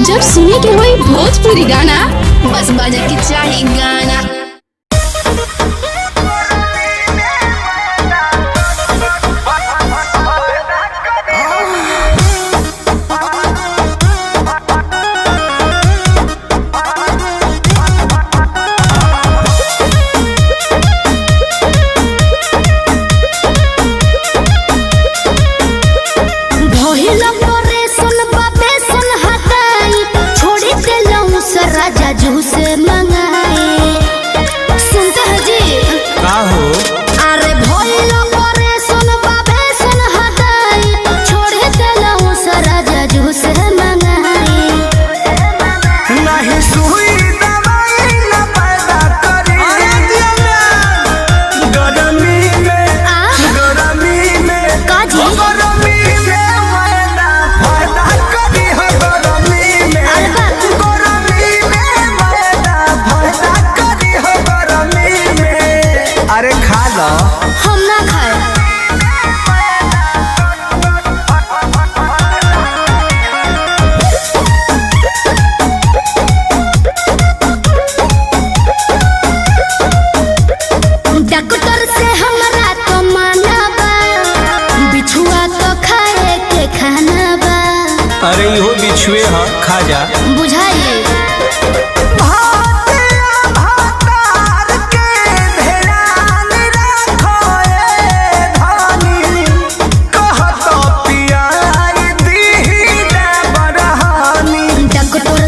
जब सुने के होई भोजपुरी गाना, बस बजे के चाही गाना। से मंगाए सुनते हैं जी का हो अरे भोलो करे सुनबा बे सुन हटाई छोड़े देलहु सारा जजू से मंगाए नहीं सुई दवाई न पैदा करी गरमी में काजी गरमी में मैदा फायदा करी हो गरमी में अरे खा लो हम ना खाए डॉक्टर से हमरा तो माना बा बिछुआ तो खाए के खाना बा अरे इहो बिछुए ह खा जा बुझाइए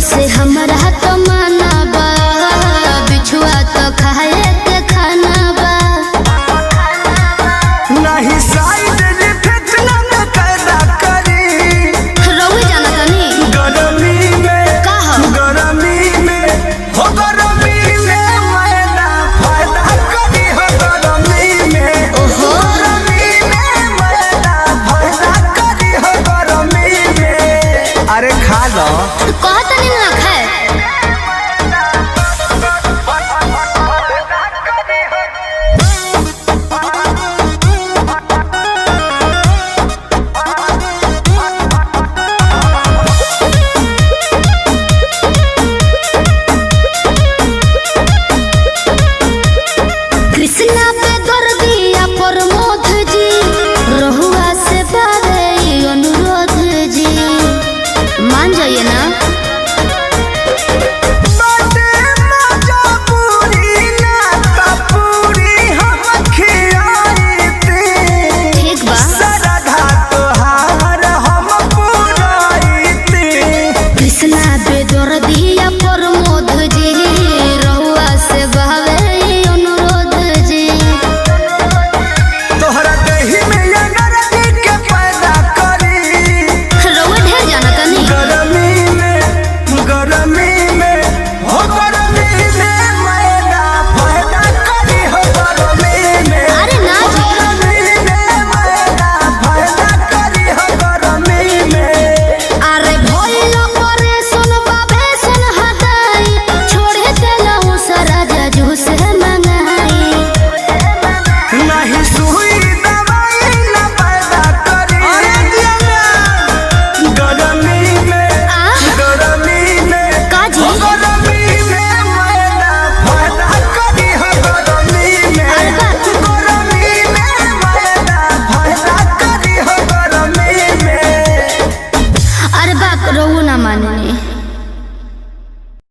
से हमरा तो माना बा बिछुआ तो खाए के खाना बा नहीं साइड इफेक्ट न पैदा करी रोवे जाना तनी गरमी में का हो गरमी में हो गरमी में मैदा फायदा करी हो गरमी में ओहो गरमी में मैदा फायदा करी हो गरमी में अरे खा लो कहतनी ना खाए कृष्णा पे दर्दिया प्रमोद जी रहुआ से बारे अनुरोध जी मान जाइए ना।